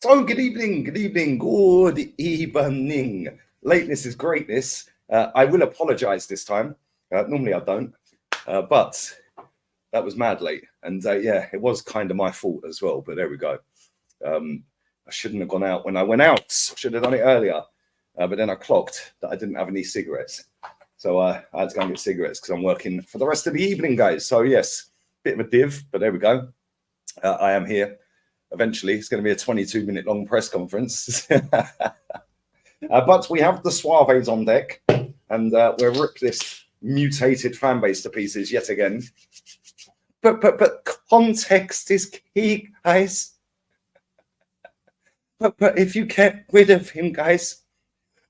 So, good evening. Lateness is greatness. I will apologize this time. Normally I don't, but that was mad late. And yeah, it was kind of my fault as well, but there we go. I shouldn't have gone out when I went out. I should have done it earlier. But then I clocked that I didn't have any cigarettes. So I had to go and get cigarettes because I'm working for the rest of the evening, guys. So yes, bit of a div, but there we go. I am here. Eventually, it's going to be a 22-minute long press conference. But we have the Suaves on deck, and we'll rip this mutated fan base to pieces yet again. But context is key, guys. But if you get rid of him, guys,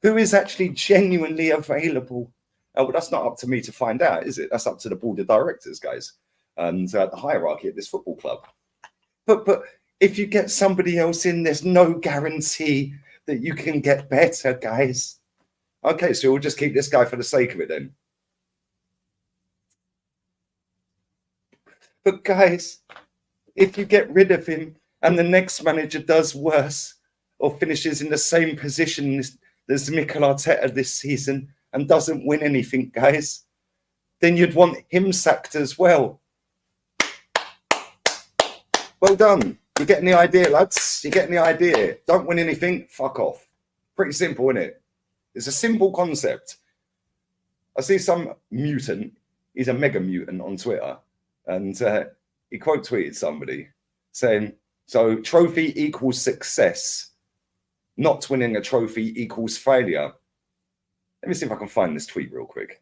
who is actually genuinely available? Well, that's not up to me to find out, is it? That's up to the board of directors, guys, and the hierarchy at this football club. But if you get somebody else in, there's no guarantee that you can get better, guys. Okay, so we'll just keep this guy for the sake of it then. But guys, if you get rid of him and the next manager does worse or finishes in the same position as Mikel Arteta this season and doesn't win anything, guys, then you'd want him sacked as well. Well done. You're getting the idea, lads. You're getting the idea. Don't win anything, fuck off. Pretty simple, isn't it? It's a simple concept. I see some mutant, he's a mega mutant on Twitter, and he quote tweeted somebody saying, so trophy equals success. Not winning a trophy equals failure. Let me see if I can find this tweet real quick.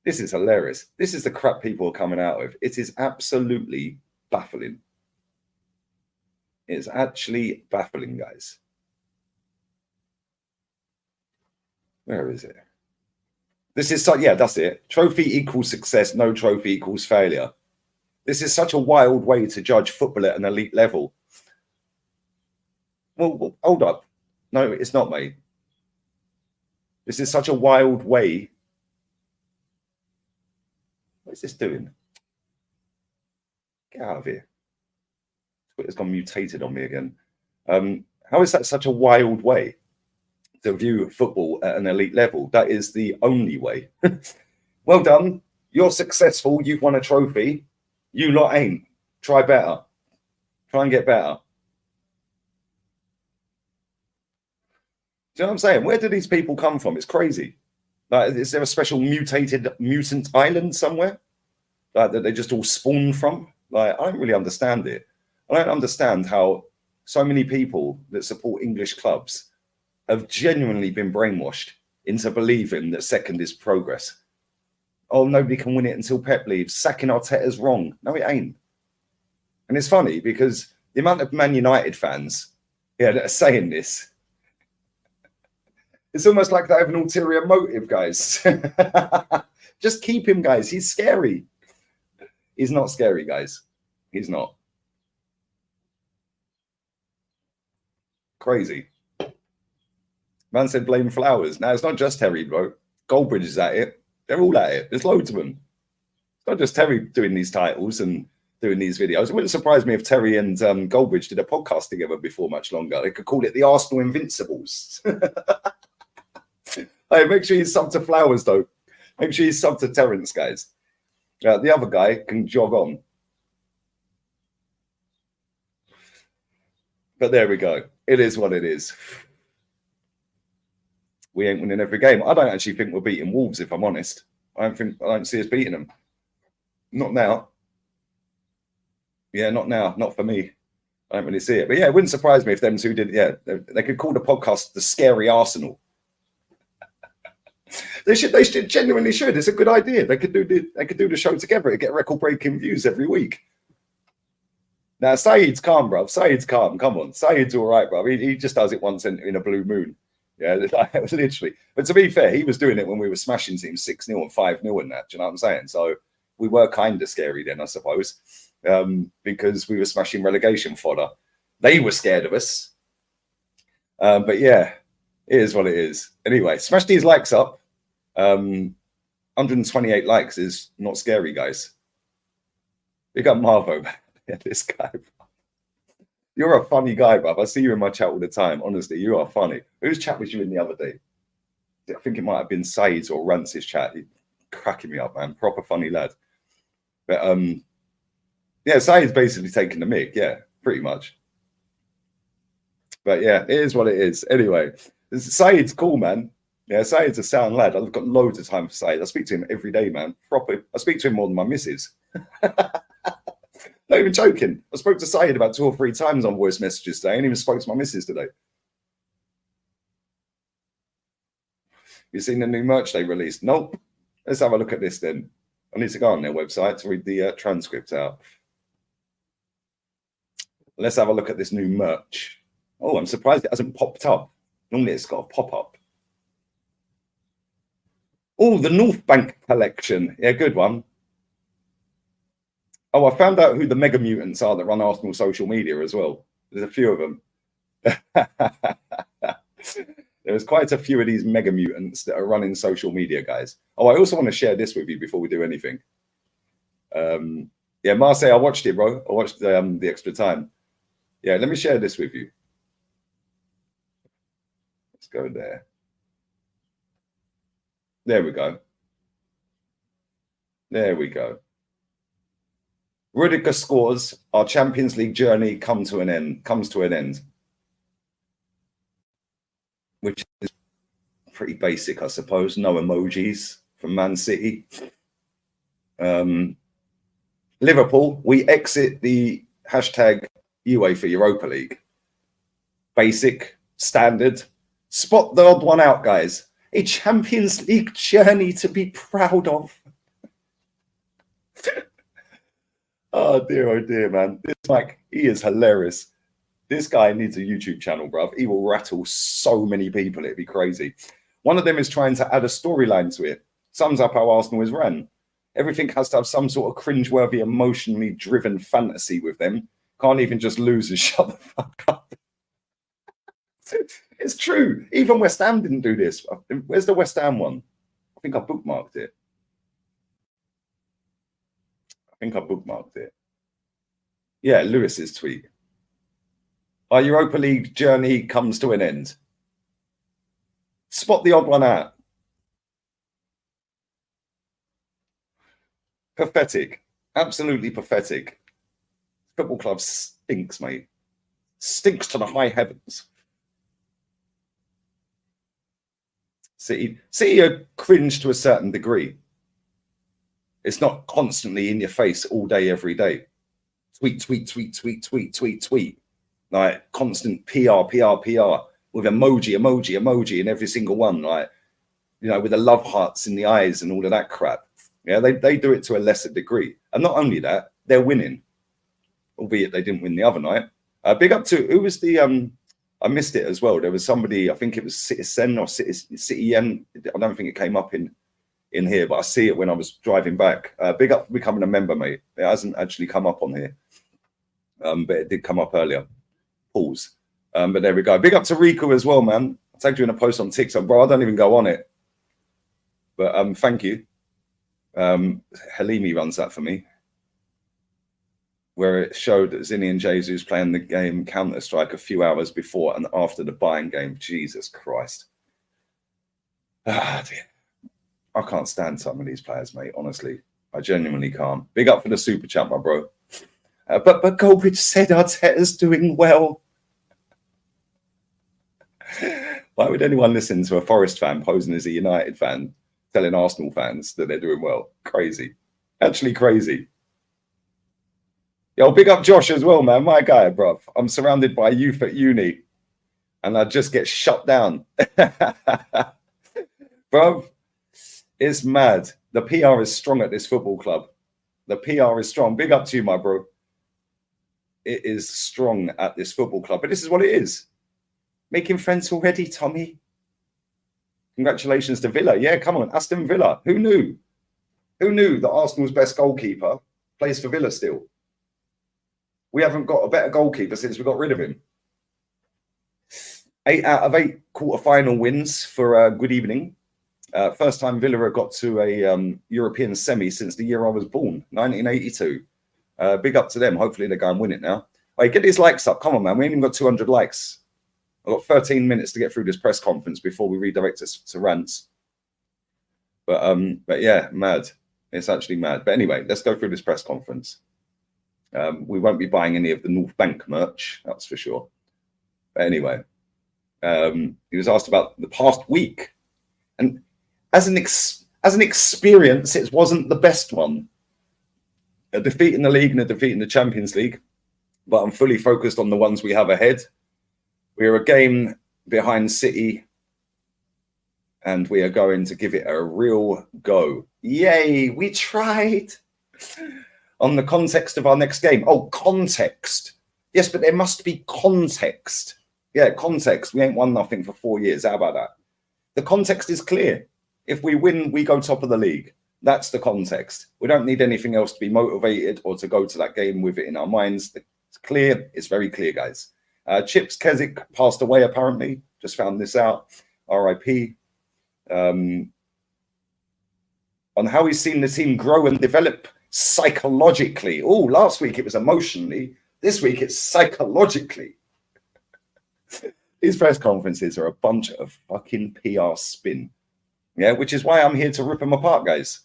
This is hilarious. This is the crap people are coming out with. It is absolutely baffling. It's actually baffling, guys. Where is it? This is yeah, that's it. Trophy equals success. No trophy equals failure. This is such a wild way to judge football at an elite level. Well, hold up. No, it's not, mate. This is such a wild way. What is this doing? Get out of here. Twitter's gone mutated on me again. How is that such a wild way to view football at an elite level? That is the only way. Well done. You're successful. You've won a trophy. You lot ain't. Try better. Try and get better. Do you know what I'm saying? Where do these people come from? It's crazy. Like, is there a special mutant island somewhere? Like, that they just all spawn from? Like, I don't really understand it. I don't understand how so many people that support English clubs have genuinely been brainwashed into believing that second is progress. Oh, nobody can win it until Pep leaves. Sacking Arteta's wrong. No, it ain't. And it's funny because the amount of Man United fans that are saying this, it's almost like they have an ulterior motive, guys. Just keep him, guys. He's scary. He's not scary, guys. He's not. Crazy. Man said blame Flowers. Now, it's not just Terry, bro. Goldbridge is at it. They're all at it. There's loads of them. It's not just Terry doing these titles and doing these videos. It wouldn't surprise me if Terry and Goldbridge did a podcast together before much longer. They could call it the Arsenal Invincibles. Hey, make sure you sub to Flowers, though. Make sure you sub to Terrence, guys. The other guy can jog on. But there we go. It is what it is. We ain't winning every game. I don't actually think we're beating Wolves, if I'm honest. I don't see us beating them. Not now. Yeah, not now. Not for me. I don't really see it. But yeah, it wouldn't surprise me if them two did. Yeah, they could call the podcast The Scary Arsenal. They should genuinely should. It's a good idea. They could do the show together and get record-breaking views every week. Now, Saeed's calm, bro. Saeed's calm. Come on. Saeed's all right, bro. He just does it once in a blue moon. Yeah, literally. But to be fair, he was doing it when we were smashing teams 6-0 and 5-0 and that. Do you know what I'm saying? So we were kind of scary then, I suppose, because we were smashing relegation fodder. They were scared of us. But yeah, it is what it is. Anyway, smash these likes up. 128 likes is not scary, guys. We got Marvo. Yeah, this guy. You're a funny guy, bruv. I see you in my chat all the time. Honestly, you are funny. Whose chat was you in the other day? I think it might have been Said's or Rance's chat. He's cracking me up, man. Proper funny lad. But yeah, Said's basically taking the mick. Yeah, pretty much. But yeah, it is what it is. Anyway, Said's cool, man. Yeah, Said's a sound lad. I've got loads of time for Said. I speak to him every day, man. Proper. I speak to him more than my missus. Not even joking. I spoke to Said about 2 or 3 times on voice messages today, and even spoke to my missus today. You seen the new merch they released? Nope. Let's have a look at this then. I need to go on their website to read the transcript out. Let's have a look at this new merch. Oh, I'm surprised it hasn't popped up. Normally it's got a pop-up. Oh, the North Bank collection. Yeah, good one. Oh, I found out who the mega mutants are that run Arsenal social media as well. There's a few of them. There's quite a few of these mega mutants that are running social media, guys. Oh, I also want to share this with you before we do anything. Yeah, Marseille, I watched it, bro. I watched the extra time. Yeah, let me share this with you. Let's go there. There we go. There we go. Rudiger scores. Our Champions League journey comes to an end. Which is pretty basic, I suppose. No emojis from Man City. Liverpool, we exit the hashtag UEFA Europa League. Basic, standard. Spot the odd one out, guys. A Champions League journey to be proud of. Oh dear, man. This Mike, he is hilarious. This guy needs a YouTube channel, bruv. He will rattle so many people. It'd be crazy. One of them is trying to add a storyline to it. Sums up how Arsenal is ran. Everything has to have some sort of cringeworthy, emotionally driven fantasy with them. Can't even just lose and shut the fuck up. It's true. Even West Ham didn't do this. Where's the West Ham one? I think I bookmarked it. Yeah, Lewis's tweet. Our Europa League journey comes to an end. Spot the odd one out. Pathetic. Absolutely pathetic. Football club stinks, mate. Stinks to the high heavens. City are cringe to a certain degree. It's not constantly in your face all day, every day. Tweet. Like constant PR with emoji in every single one. Like, you know, with the love hearts in the eyes and all of that crap. Yeah, they do it to a lesser degree. And not only that, they're winning. Albeit they didn't win the other night. Big up to, who was the, I missed it as well. There was somebody, I think it was Citizen or Citizen. I don't think it came up in here, but I see it when I was driving back. Big up for becoming a member, mate. It hasn't actually come up on here. But it did come up earlier. Pause. But there we go. Big up to Rico as well, man. I tagged you in a post on TikTok, bro. I don't even go on it. But thank you. Halimi runs that for me. Where it showed that Zinni and Jesus playing the game Counter-Strike a few hours before and after the Bayern game. Jesus Christ. Ah, dear. I can't stand some of these players, mate. Honestly, I genuinely can't. Big up for the super chat, my bro. But Goldbridge said Arteta's doing well. Why would anyone listen to a Forest fan posing as a United fan telling Arsenal fans that they're doing well? Crazy. Actually crazy. Yo, big up Josh as well, man. My guy, bruv. I'm surrounded by youth at uni and I just get shut down. Bruv, it's mad. The PR is strong at this football club. The PR is strong. Big up to you, my bro. It is strong at this football club. But this is what it is. Making friends already, Tommy. Congratulations to Villa. Yeah, come on. Aston Villa. Who knew? Who knew that Arsenal's best goalkeeper plays for Villa still? We haven't got a better goalkeeper since we got rid of him. 8 out of 8 quarter-final wins for Good Evening. First time Villa got to a European semi since the year I was born, 1982. Big up to them. Hopefully they go and win it now. Hey, get these likes up. Come on, man. We ain't even got 200 likes. I've got 13 minutes to get through this press conference before we redirect us to rants. But yeah, mad. It's actually mad. But anyway, let's go through this press conference. We won't be buying any of the North Bank merch, that's for sure. But anyway, he was asked about the past week, and as an experience, it wasn't the best one. A defeat in the league and a defeat in the Champions League, but I'm fully focused on the ones we have ahead. We're a game behind City, and we are going to give it a real go. Yay, we tried. On the context of our next game. Oh, context. Yes, but there must be context. Yeah, context. We ain't won nothing for 4 years. How about that? The context is clear. If we win, we go top of the league. That's the context. We don't need anything else to be motivated or to go to that game with it in our minds. It's clear. It's very clear, guys. Chips Keswick passed away, apparently. Just found this out. RIP. On how he's seen the team grow and develop psychologically. Oh, last week it was emotionally. This week it's psychologically. These press conferences are a bunch of fucking PR spin. Yeah, which is why I'm here to rip them apart, guys.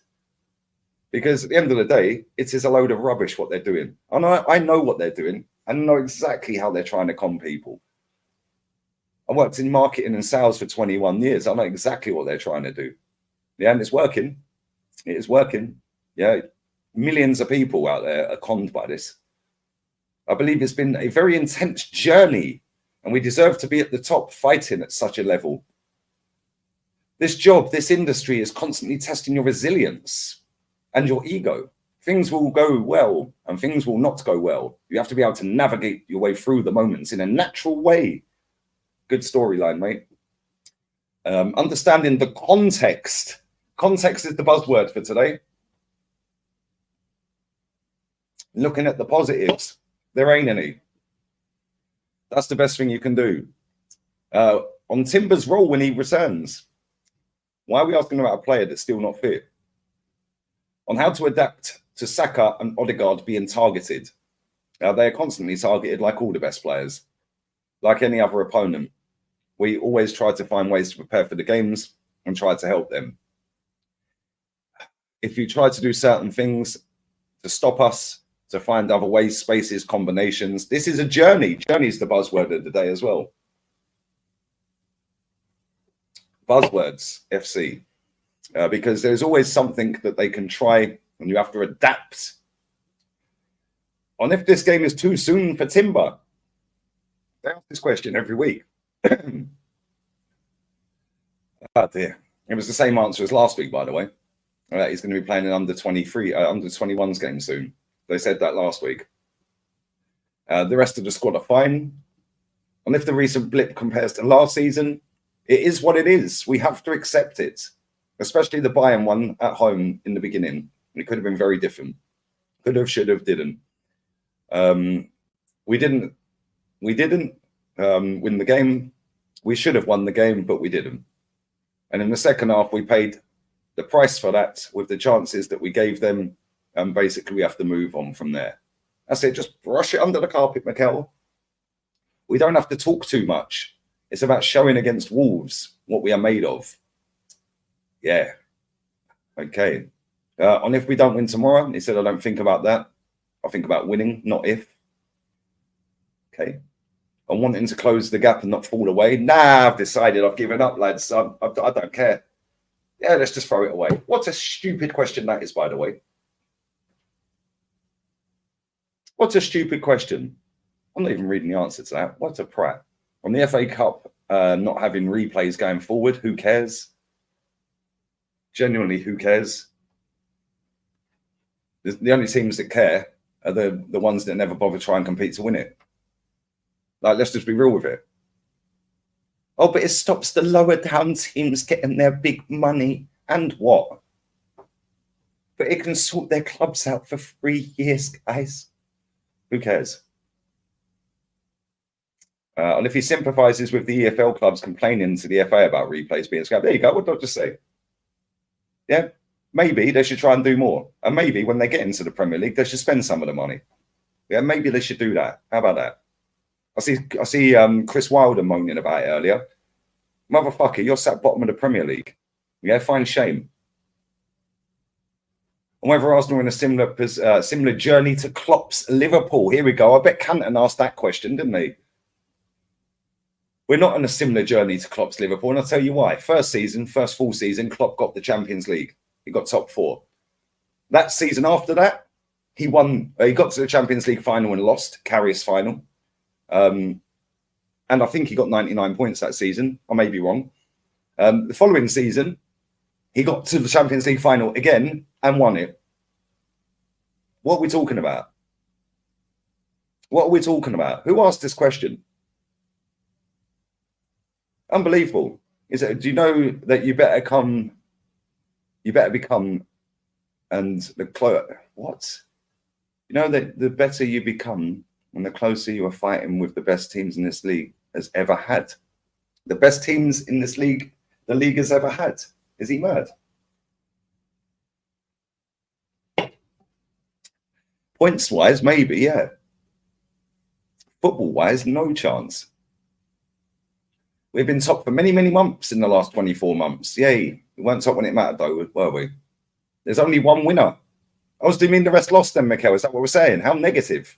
Because at the end of the day, it is a load of rubbish what they're doing. And I know what they're doing. I know exactly how they're trying to con people. I worked in marketing and sales for 21 years. I know exactly what they're trying to do. Yeah, and it's working. It is working. Yeah, millions of people out there are conned by this. I believe it's been a very intense journey, and we deserve to be at the top fighting at such a level. This job, this industry is constantly testing your resilience and your ego. Things will go well and things will not go well. You have to be able to navigate your way through the moments in a natural way. Good storyline, mate. Understanding the context. Context is the buzzword for today. Looking at the positives. There ain't any. That's the best thing you can do. On Timber's role when he returns. Why are we asking about a player that's still not fit? On how to adapt to Saka and Odegaard being targeted. They're constantly targeted like all the best players. Like any other opponent. We always try to find ways to prepare for the games and try to help them. If you try to do certain things to stop us, to find other ways, spaces, combinations, this is a journey. Journey is the buzzword of the day as well. Buzzwords, FC. Because there's always something that they can try and you have to adapt. On if this game is too soon for Timber. They ask this question every week. Oh dear. It was the same answer as last week, by the way. He's going to be playing an under 21s game soon. They said that last week. The rest of the squad are fine. And if the recent blip compares to last season, it is what it is. We have to accept it. Especially the Bayern one at home in the beginning. It could have been very different. Could have, should have, didn't. We didn't win the game. We should have won the game, but we didn't. And in the second half, we paid the price for that with the chances that we gave them. And basically, we have to move on from there. I say, just brush it under the carpet, Mikel. We don't have to talk too much. It's about showing against Wolves what we are made of. Yeah. Okay. And if we don't win tomorrow, he said, I don't think about that. I think about winning, not if. Okay. I'm wanting to close the gap and not fall away. Nah, I've decided I've given up, lads. I don't care. Yeah, let's just throw it away. What a stupid question that is, by the way. What a stupid question. I'm not even reading the answer to that. What a prat. On the FA Cup, not having replays going forward, who cares? Genuinely, who cares? The only teams that care are the ones that never bother try and compete to win it. Like, let's just be real with it. Oh, but it stops the lower down teams getting their big money. And what? But it can sort their clubs out for 3 years, guys. Who cares? And if he sympathises with the EFL clubs complaining to the FA about replays being scrapped, there you go. What did I just say? Yeah, maybe they should try and do more. And maybe when they get into the Premier League, they should spend some of the money. Yeah, maybe they should do that. How about that? I see Chris Wilder moaning about it earlier. Motherfucker, you're sat bottom of the Premier League. Yeah, find shame. And whether Arsenal in a similar journey to Klopp's Liverpool. Here we go. I bet Canton asked that question, didn't he? We're not on a similar journey to Klopp's Liverpool, and I'll tell you why. First full season, Klopp got the Champions League. He got top 4. That season after that, he won. He got to the Champions League final and lost, Carrius final. And I think he got 99 points that season. I may be wrong. The following season, he got to the Champions League final again and won it. What are we talking about? What are we talking about? Who asked this question? Unbelievable. Do you know that you better become, and what? You know that the better you become and the closer you are fighting with the best teams in this league has ever had. The best teams in this league, the league has ever had. Is he mad? Points-wise, maybe, yeah. Football-wise, no chance. We've been top for many, many months in the last 24 months. Yay. We weren't top when it mattered, though, were we? There's only one winner. Oh, do you mean the rest lost then, Mikel? Is that what we're saying? How negative.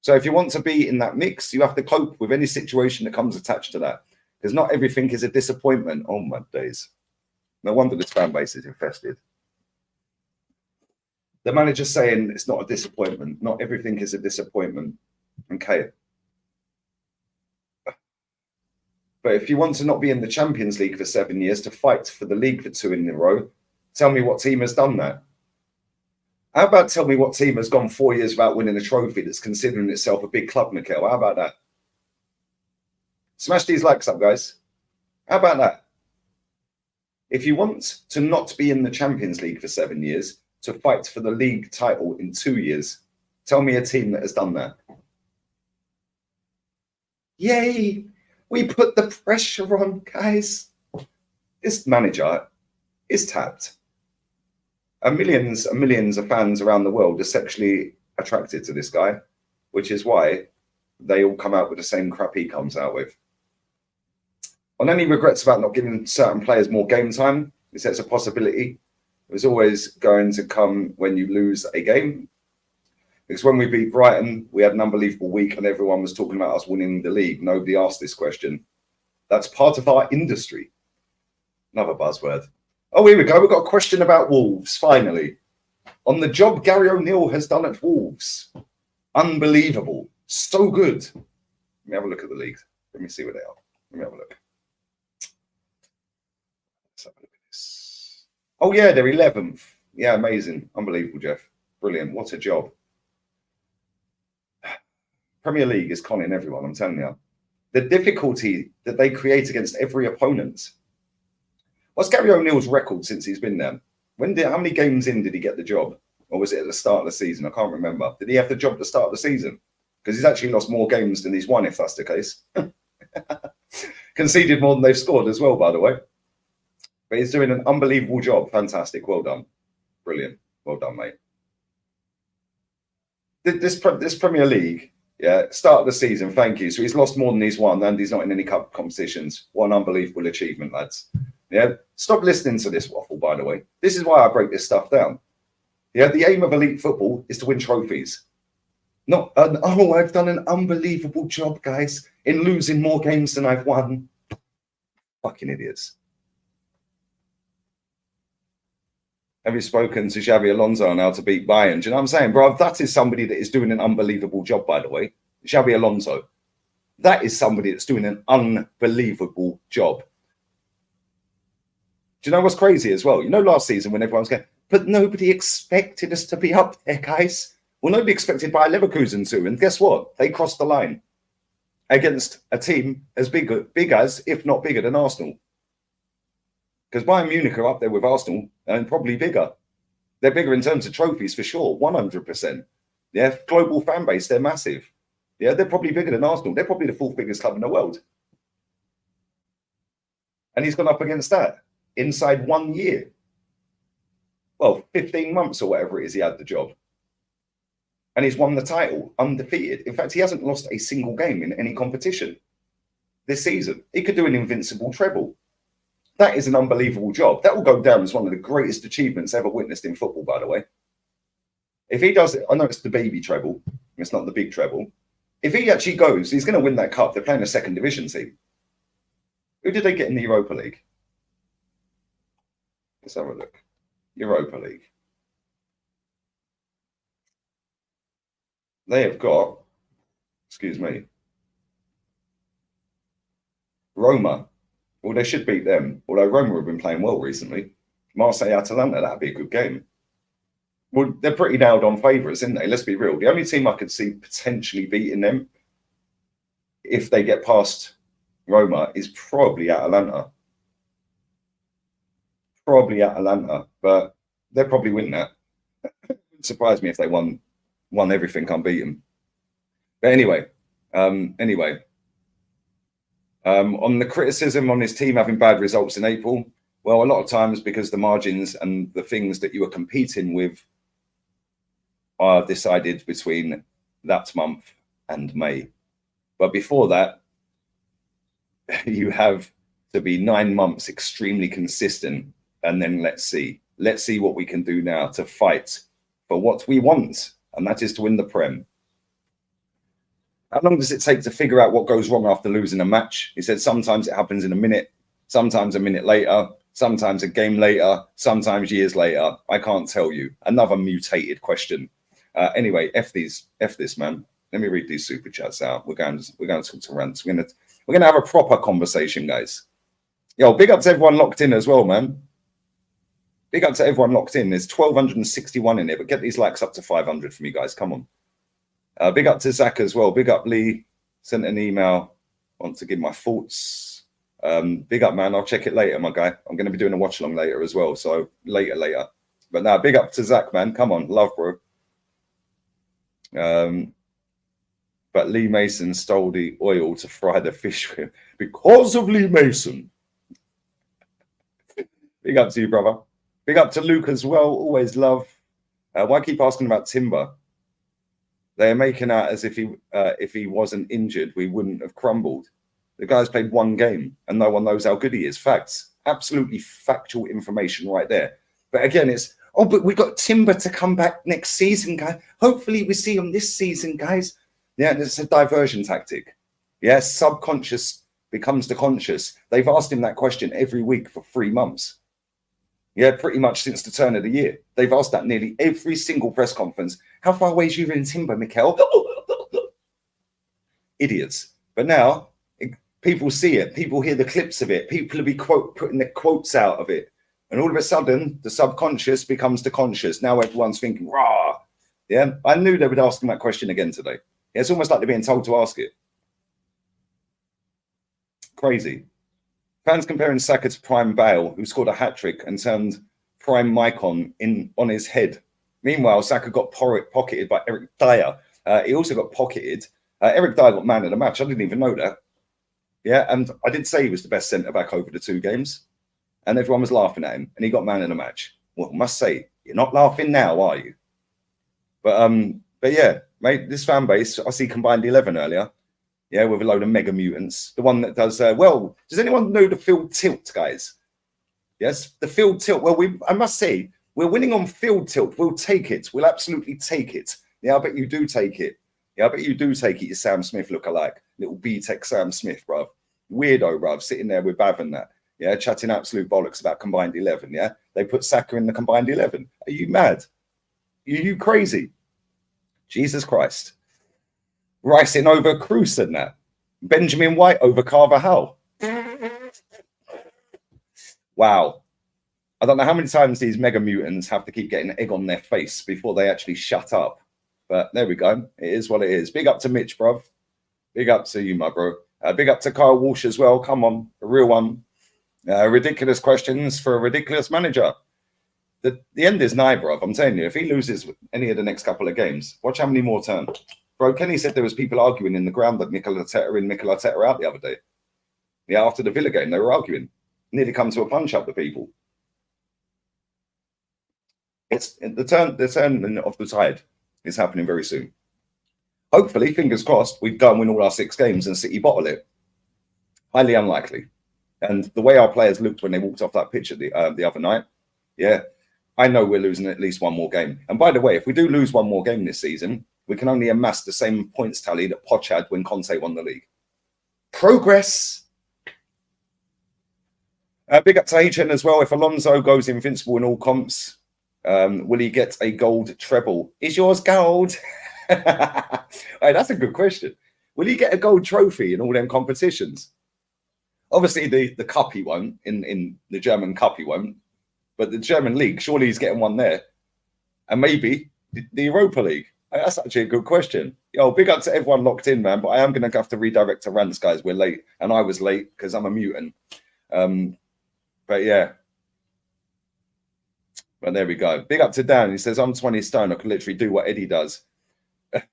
So if you want to be in that mix, you have to cope with any situation that comes attached to that. Because not everything is a disappointment. Oh, my days. No wonder this fan base is infested. The manager's saying it's not a disappointment. Not everything is a disappointment. Okay. But if you want to not be in the Champions League for 7 years, to fight for the league for 2 in a row, tell me what team has done that. How about tell me what team has gone 4 years without winning a trophy that's considering itself a big club, Mikel? How about that? Smash these likes up, guys. How about that? If you want to not be in the Champions League for 7 years, to fight for the league title in 2 years, tell me a team that has done that. Yay! We put the pressure on, guys. This manager is tapped. And millions of fans around the world are sexually attracted to this guy, which is why they all come out with the same crap he comes out with. On any regrets about not giving certain players more game time, he says a possibility. It was always going to come when you lose a game. Because when we beat Brighton, we had an unbelievable week and everyone was talking about us winning the league. Nobody asked this question. That's part of our industry. Another buzzword. Oh, here we go. We've got a question about Wolves, finally. On the job Gary O'Neill has done at Wolves. Unbelievable. So good. Let me have a look at the league. Let me see where they are. Let me have a look. Let's have a look at this. Oh, yeah, they're 11th. Yeah, amazing. Unbelievable, Jeff. Brilliant. What a job. Premier League is conning everyone, I'm telling you. The difficulty that they create against every opponent. What's Gary O'Neill's record since he's been there? How many games in did he get the job? Or was it at the start of the season? I can't remember. Did he have the job at the start of the season? Because he's actually lost more games than he's won, if that's the case. Conceded more than they've scored as well, by the way. But he's doing an unbelievable job. Fantastic. Well done. Brilliant. Well done, mate. This Premier League, yeah, start of the season, thank you. So he's lost more than he's won, and he's not in any cup competitions. What an unbelievable achievement, lads. Yeah, stop listening to this waffle, by the way. This is why I break this stuff down. Yeah, the aim of elite football is to win trophies. Not, oh, I've done an unbelievable job, guys, in losing more games than I've won. Fucking idiots. Have you spoken to Xabi Alonso on how to beat Bayern? Do you know what I'm saying, bro? That is somebody that is doing an unbelievable job, by the way. Xabi Alonso. That is somebody that's doing an unbelievable job. Do you know what's crazy as well? You know, last season when everyone's going, but nobody expected us to be up there, guys. Well, nobody expected Bayern Leverkusen to. And guess what? They crossed the line against a team as big as, if not bigger than Arsenal. Because Bayern Munich are up there with Arsenal and probably bigger. They're bigger in terms of trophies for sure, 100%. Yeah, global fan base, they're massive. Yeah, they're probably bigger than Arsenal. They're probably the 4th biggest club in the world. And he's gone up against that inside 1 year. Well, 15 months or whatever it is he had the job. And he's won the title undefeated. In fact, he hasn't lost a single game in any competition this season. He could do an invincible treble. That is an unbelievable job. That will go down as one of the greatest achievements ever witnessed in football, by the way. If he does it, I know it's the baby treble. It's not the big treble. If he actually goes, he's going to win that cup. They're playing a second division team. Who did they get in the Europa League? Let's have a look. Europa League. They have got, excuse me, Roma. Well, they should beat them, although Roma have been playing well recently. Marseille, Atalanta, that'd be a good game. Well, they're pretty nailed on favourites, isn't they? Let's be real. The only team I could see potentially beating them, if they get past Roma, is probably Atalanta. But they'll probably win that. It wouldn't surprise me if they won everything unbeaten. But anyway, on the criticism on his team having bad results in April, well, a lot of times because the margins and the things that you are competing with are decided between that month and May. But before that, you have to be 9 months extremely consistent. And then let's see what we can do now to fight for what we want. And that is to win the Prem. How long does it take to figure out what goes wrong after losing a match? He said sometimes it happens in a minute, sometimes a minute later, sometimes a game later, sometimes years later. I can't tell you. Another mutated question. Anyway, F this, man. Let me read these super chats out. We're going to talk to rants. We're gonna have a proper conversation, guys. Yo, big up to everyone locked in as well, man. Big up to everyone locked in. There's 1,261 in here, but get these likes up to 500 for me, guys. Come on. Big up to Zach as well. Big up Lee. Sent an email. Want to give my thoughts. Big up, man. I'll check it later, my guy. I'm going to be doing a watch along later as well. So later. But now, big up to Zach, man. Come on. Love, bro. But Lee Mason stole the oil to fry the fish with because of Lee Mason. Big up to you, brother. Big up to Luke as well. Always love. Why keep asking about Timber? They are making out as if he wasn't injured, we wouldn't have crumbled. The guy's played one game and no one knows how good he is. Facts. Absolutely factual information right there. But again, it's, but we got Timber to come back next season, guys. Hopefully we see him this season, guys. Yeah, it's a diversion tactic. Yeah, subconscious becomes the conscious. They've asked him that question every week for 3 months. Yeah, pretty much since the turn of the year. They've asked that nearly every single press conference. How far away is you in Timber, Mikel? Idiots. But now, people see it. People hear the clips of it. People will be putting the quotes out of it. And all of a sudden, the subconscious becomes the conscious. Now everyone's thinking, rah. Yeah, I knew they would ask him that question again today. Yeah, it's almost like they're being told to ask it. Crazy. Fans comparing Saka to Prime Bale, who scored a hat-trick and turned Prime Maicon on his head. Meanwhile, Saka got pocketed by Eric Dyer. He also got pocketed. Eric Dyer got man of the match. I didn't even know that. Yeah, and I did say he was the best centre-back over the 2 games. And everyone was laughing at him, and he got man of the match. Well, I must say, you're not laughing now, are you? But yeah, mate, this fan base, I see combined 11 earlier. Yeah, with a load of mega mutants. The one that does, does anyone know the field tilt, guys? Yes, the field tilt. Well, I must say, we're winning on field tilt. We'll take it. We'll absolutely take it. Yeah, I bet you do take it. Yeah, I bet you do take it, you Sam Smith lookalike. Little B-Tech Sam Smith, bruv. Weirdo, bruv, sitting there with Bav and that. Yeah, chatting absolute bollocks about combined 11, yeah? They put Saka in the combined 11. Are you mad? Are you crazy? Jesus Christ. Ricing over Cruz and that. Benjamin White over Carvajal. Wow. I don't know how many times these mega mutants have to keep getting egg on their face before they actually shut up. But there we go. It is what it is. Big up to Mitch, bruv. Big up to you, my bro. Big up to Kyle Walsh as well. Come on. A real one. Ridiculous questions for a ridiculous manager. The end is nigh, bruv. I'm telling you, if he loses any of the next couple of games, watch how many more turn. Bro, Kenny said there was people arguing in the ground that Mikel Arteta in, Mikel Arteta out the other day. Yeah, after the Villa game, they were arguing. Nearly come to a punch-up, the people. It's the turn of the tide is happening very soon. Hopefully, fingers crossed, we go and win all our 6 games and City bottle it. Highly unlikely. And the way our players looked when they walked off that pitch at the other night, yeah, I know we're losing at least one more game. And by the way, if we do lose one more game this season, we can only amass the same points tally that Poch had when Conte won the league. Progress. Big up to HN as well. If Alonso goes invincible in all comps, will he get a gold treble? Is yours gold? Hey, that's a good question. Will he get a gold trophy in all them competitions? Obviously, the cup he won, in the German cup he won, but the German league, surely he's getting one there. And maybe the Europa League. That's actually a good question. Yo, big up to everyone locked in, man. But I am going to have to redirect to rants, guys. We're late. And I was late because I'm a mutant. But yeah. But there we go. Big up to Dan. He says, I'm 20 stone. I can literally do what Eddie does.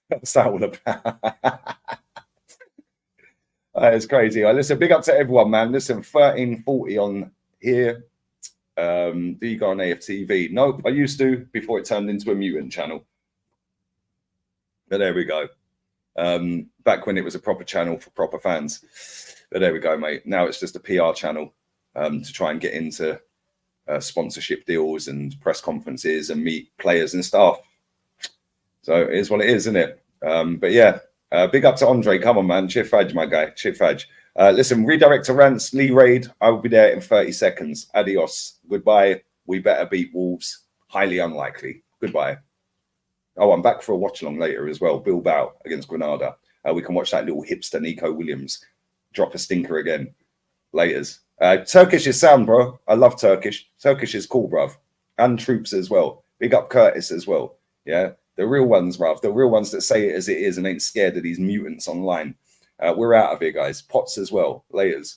What's that all about? It's crazy. Listen, big up to everyone, man. Listen, 1340 on here. Do you go on AFTV? Nope, I used to before it turned into a mutant channel. But there we go. Back when it was a proper channel for proper fans. But there we go, mate. Now it's just a PR channel to try and get into sponsorship deals and press conferences and meet players and staff. So it is what it is, isn't it? But yeah. Big up to Andre. Come on, man. Chif Fadge, my guy. Chif Fadge. Listen, redirect to rants. Lee Raid. I will be there in 30 seconds. Adios. Goodbye. We better beat Wolves. Highly unlikely. Goodbye. Oh, I'm back for a watch along later as well. Bilbao against Granada. We can watch that little hipster Nico Williams drop a stinker again. Laters. Turkish is sound, bro. I love Turkish. Turkish is cool, bruv. And troops as well. Big up Curtis as well. Yeah. The real ones, bruv. The real ones that say it as it is and ain't scared of these mutants online. We're out of here, guys. Pots as well. Laters.